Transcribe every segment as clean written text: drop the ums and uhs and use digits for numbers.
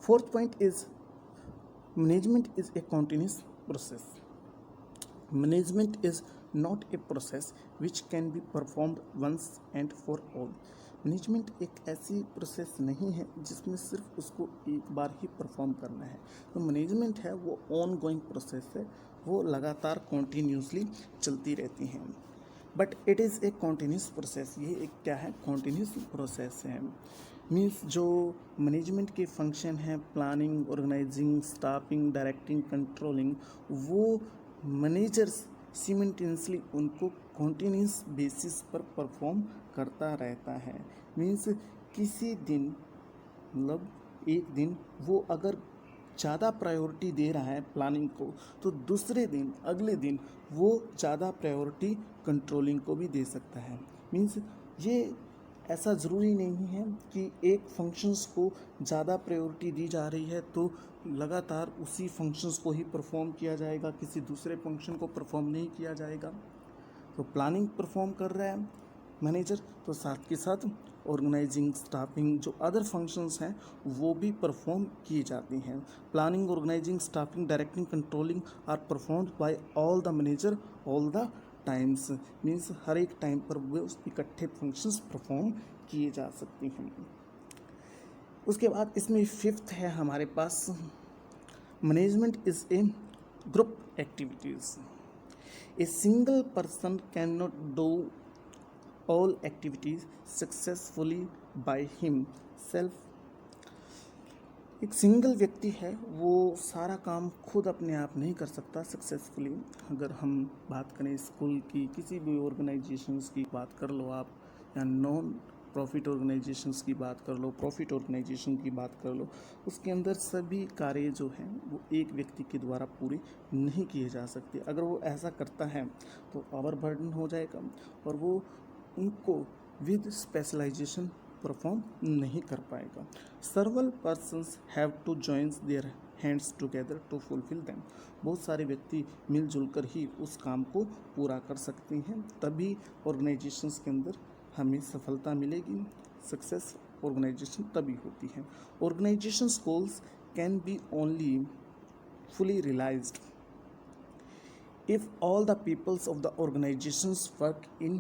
Fourth point is management is a continuous process. Management is not a process which can be performed once and for all. Management एक ऐसी process नहीं है जिसमें सिर्फ उसको एक बार ही परफॉर्म करना है. तो मैनेजमेंट है वो ऑन गोइंग प्रोसेस है, वो लगातार कॉन्टीन्यूसली चलती रहती हैं. But it is a continuous process. ये एक क्या है? कॉन्टीन्यूस प्रोसेस है. मीन्स जो मैनेजमेंट के फंक्शन हैं, planning, organising, staffing, directing, controlling, वो मैनेजर्स सिमेंटेनियसली उनको कॉन्टीन्यूस बेसिस पर परफॉर्म करता रहता है. मीन्स किसी दिन मतलब एक दिन वो अगर ज़्यादा प्रायोरिटी दे रहा है प्लानिंग को, तो दूसरे दिन अगले दिन वो ज़्यादा प्रायोरिटी कंट्रोलिंग को भी दे सकता है. मीन्स ये ऐसा ज़रूरी नहीं है कि एक फंक्शंस को ज़्यादा प्रायोरिटी दी जा रही है तो लगातार उसी फंक्शंस को ही परफॉर्म किया जाएगा, किसी दूसरे फंक्शन को परफॉर्म नहीं किया जाएगा. तो प्लानिंग परफॉर्म कर रहा है मैनेजर, तो साथ के साथ ऑर्गेनाइजिंग, स्टाफिंग, जो अदर फंक्शंस हैं वो भी परफॉर्म किए जाते हैं. Planning, organising, staffing, directing, controlling are performed by all the manager all the times. Means हर एक टाइम पर वो इकट्ठे फंक्शंस परफॉर्म किए जा सकते हैं. उसके बाद इसमें फिफ्थ है हमारे पास, management is a group activities. A single person cannot do all activities successfully by himself. एक सिंगल व्यक्ति है वो सारा काम खुद अपने आप नहीं कर सकता सक्सेसफुली. अगर हम बात करें स्कूल की, किसी भी ऑर्गेनाइजेशंस की बात कर लो आप, या नॉन प्रॉफिट ऑर्गेनाइजेशंस की बात कर लो, प्रॉफिट ऑर्गेनाइजेशन की बात कर लो, उसके अंदर सभी कार्य जो हैं वो एक व्यक्ति के द्वारा पूरे नहीं किए जा सकते. अगर वो ऐसा करता है तो ओवर बर्डन हो जाएगा और वो उनको विद स्पेशलाइजेशन परफॉर्म नहीं कर पाएगा. Several persons have to join their hands together to fulfil them. बहुत सारे व्यक्ति मिलजुल कर ही उस काम को पूरा कर सकते हैं, तभी ऑर्गेनाइजेशंस के अंदर हमें सफलता मिलेगी. सक्सेस ऑर्गेनाइजेशन तभी होती है. Organisations goals can be only fully realized if all the peoples of the organizations work in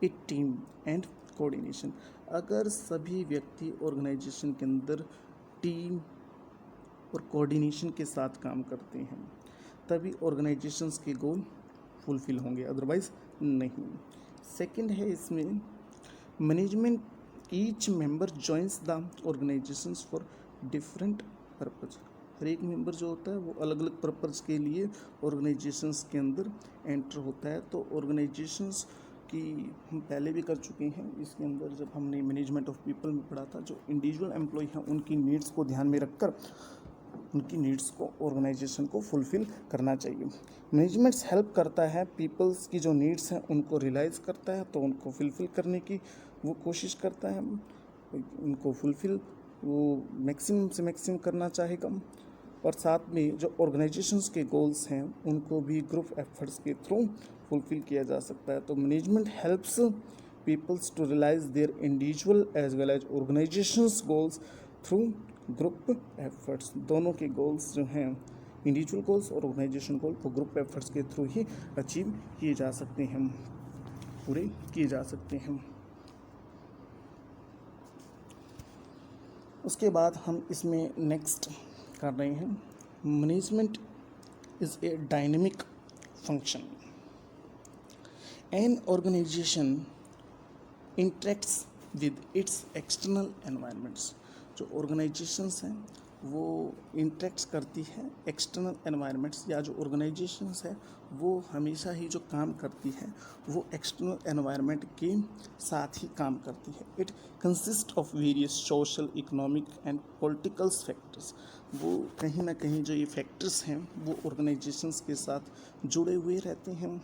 a team and coordination. अगर सभी व्यक्ति ऑर्गेनाइजेशन के अंदर टीम और कोऑर्डिनेशन के साथ काम करते हैं तभी ऑर्गेनाइजेशंस के गोल फुलफिल होंगे, अदरवाइज नहीं. सेकंड है इसमें management, each member joins the organisations for different purpose. हर एक मेंबर जो होता है वो अलग अलग पर्पज़ के लिए ऑर्गेनाइजेशंस के अंदर एंटर होता है. तो ऑर्गेनाइजेशंस की हम पहले भी कर चुके हैं इसके अंदर, जब हमने मैनेजमेंट ऑफ पीपल में पढ़ा था. जो इंडिविजुअल एम्प्लॉय हैं उनकी नीड्स को ध्यान में रखकर उनकी नीड्स को ऑर्गेनाइजेशन को फुलफ़िल करना चाहिए. मैनेजमेंट्स हेल्प करता है पीपल्स की जो नीड्स हैं उनको रियलाइज़ करता है, तो उनको फुलफ़िल करने की वो कोशिश करता है, उनको फुलफ़िल वो मैक्सिमम से मैक्सिमम करना चाहेगा. और साथ में जो ऑर्गेनाइजेशंस के गोल्स हैं उनको भी ग्रुप एफर्ट्स के थ्रू फुलफ़िल किया जा सकता है. तो management helps peoples to realise their individual as well as organisations goals through group efforts. दोनों के गोल्स जो हैं, इंडिविजुअल गोल्स और ऑर्गेनाइजेशन गोल, वो ग्रुप एफर्ट्स के थ्रू ही अचीव किए जा सकते हैं, पूरे किए जा सकते हैं. उसके बाद हम इसमें नेक्स्ट कर रहे हैं, management is a dynamic function. An organisation interacts with its external environments. जो ऑर्गेनाइजेशंस हैं वो इंटरेक्ट्स करती है एक्सटर्नल एनवायरनमेंट्स, या जो ऑर्गेनाइजेशंस है वो हमेशा ही जो काम करती है वो एक्सटर्नल एनवायरनमेंट के साथ ही काम करती है. It consist of various social, economic and political factors. वो कहीं ना कहीं जो ये फैक्टर्स हैं वो ऑर्गेनाइजेशंस के साथ जुड़े हुए रहते हैं.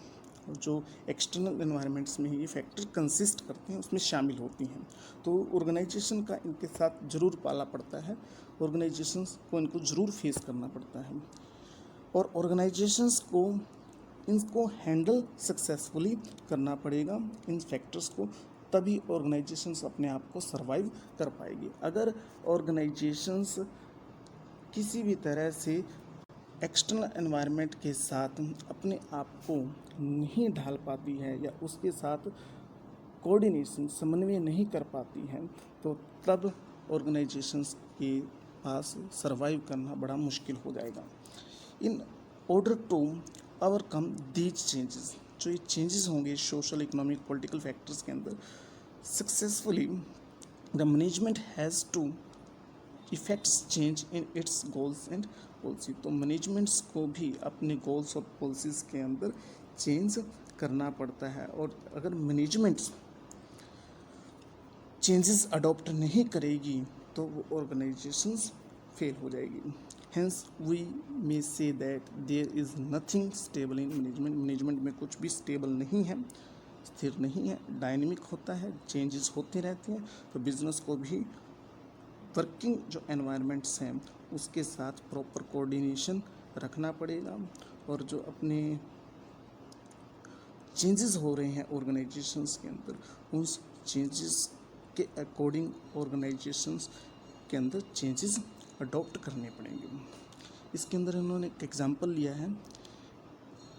जो एक्सटर्नल एनवायरनमेंट्स में ये फैक्टर कंसिस्ट करते हैं उसमें शामिल होती हैं. तो ऑर्गेनाइजेशन का इनके साथ ज़रूर पाला पड़ता है, ऑर्गेनाइजेशंस को इनको ज़रूर फेस करना पड़ता है. और ऑर्गेनाइजेशंस को इनको हैंडल सक्सेसफुली करना पड़ेगा इन फैक्टर्स को. तभी ऑर्गेनाइजेशंस अपने आप को सर्वाइव कर पाएगी। अगर ऑर्गेनाइजेशंस किसी भी तरह से एक्सटर्नल एनवायरनमेंट के साथ अपने आप को नहीं ढाल पाती है या उसके साथ कोऑर्डिनेशन समन्वय नहीं कर पाती है, तो तब ऑर्गेनाइजेशंस के पास सर्वाइव करना बड़ा मुश्किल हो जाएगा। In order to overcome these changes, जो ये चेंजेस होंगे सोशल, इकोनॉमिक, पॉलिटिकल फैक्टर्स के अंदर, successfully the management has to effects change in its goals and policy. तो मैनेजमेंट्स को भी अपने गोल्स और पॉलिसीज़ के अंदर चेंज करना पड़ता है, और अगर मैनेजमेंट्स चेंजेस अडॉप्ट नहीं करेगी तो वो ऑर्गेनाइजेशंस फेल हो जाएगी। Hence we may say that there is nothing stable in management. Management में कुछ भी स्टेबल नहीं है, स्थिर नहीं है, डायनेमिक होता है, चेंजेस होते रहते हैं। तो बिजनेस को भी वर्किंग जो एनवायरनमेंट्स हैं उसके साथ प्रॉपर कोऑर्डिनेशन रखना पड़ेगा, और जो अपने चेंजेस हो रहे हैं ऑर्गेनाइजेशंस के अंदर उस चेंजेस के अकॉर्डिंग ऑर्गेनाइजेशंस के अंदर चेंजेस अडॉप्ट करने पड़ेंगे। इसके अंदर इन्होंने एक एग्जांपल लिया है,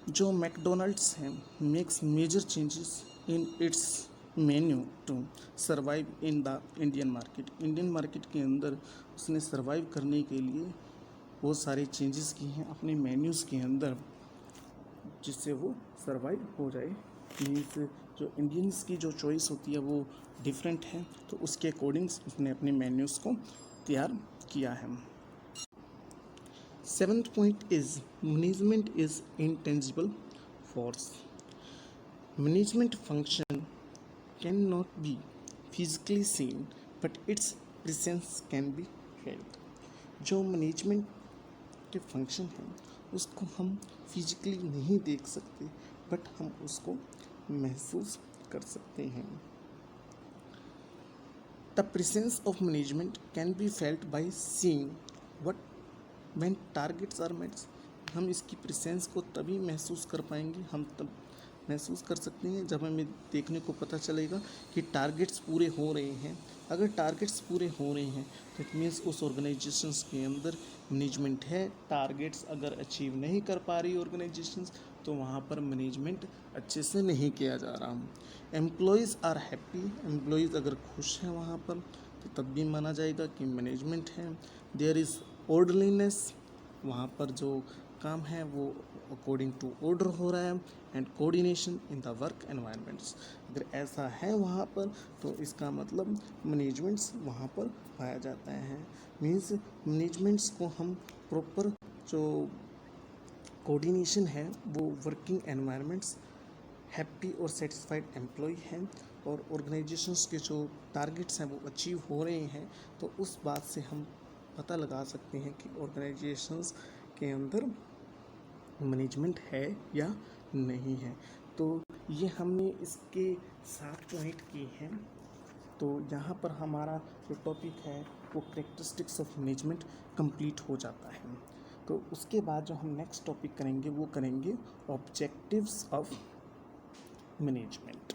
जो मैकडोनल्ड्स हैं makes major changes in its menu to survive in the Indian market. Indian market के अंदर उसने सर्वाइव करने के लिए बहुत सारे चेंजेस किए हैं अपने मेन्यूज़ के अंदर, जिससे वो सर्वाइव हो जाए। मीन्स जो इंडियंस की जो चॉइस होती है वो डिफरेंट है, तो उसके अकॉर्डिंग उसने अपने मेन्यूज़ को तैयार किया है। 7th point is management is intangible force. Management function can not be physically seen but its presence can be felt. जो मैनेजमेंट के फंक्शन हैं उसको हम फिजिकली नहीं देख सकते, बट हम उसको महसूस कर सकते हैं। The presence of management can be felt by seeing what when targets are met. हम इसकी प्रेजेंस को तभी महसूस कर पाएंगे, हम तब महसूस कर सकते हैं जब हमें देखने को पता चलेगा कि टारगेट्स पूरे हो रहे हैं। अगर टारगेट्स पूरे हो रहे हैं तो इट मीन्स उस ऑर्गेनाइजेशंस के अंदर मैनेजमेंट है। टारगेट्स अगर अचीव नहीं कर पा रही ऑर्गेनाइजेशंस तो वहाँ पर मैनेजमेंट अच्छे से नहीं किया जा रहा। एम्प्लॉयज़ आर हैप्पी, एम्प्लॉयज़ अगर खुश हैं वहाँ पर तो तब भी माना जाएगा कि मैनेजमेंट है। देयर इज़ ऑर्डरलीनेस, वहाँ पर जो काम है वो अकॉर्डिंग टू ऑर्डर हो रहा है। And coordination in the work environments, अगर ऐसा है वहाँ पर तो इसका मतलब मैनेजमेंट्स वहाँ पर पाया जाता है। मीन्स मैनेजमेंट्स को हम प्रॉपर जो कोऑर्डिनेशन है वो वर्किंग एनवायरनमेंट्स, हैप्पी और सेटिस्फाइड एम्प्लॉय हैं, और ऑर्गेनाइजेशंस के जो टारगेट्स हैं वो अचीव हो रहे हैं, तो उस बात से हम पता लगा सकते हैं कि ऑर्गेनाइजेशंस के अंदर मैनेजमेंट है या नहीं है। तो ये हमने इसके 7 पॉइंट किए हैं। तो यहाँ पर हमारा जो टॉपिक है वो कैरेक्टरिस्टिक्स ऑफ मैनेजमेंट कंप्लीट हो जाता है। तो उसके बाद जो हम नेक्स्ट टॉपिक करेंगे वो करेंगे ऑब्जेक्टिव्स ऑफ मैनेजमेंट।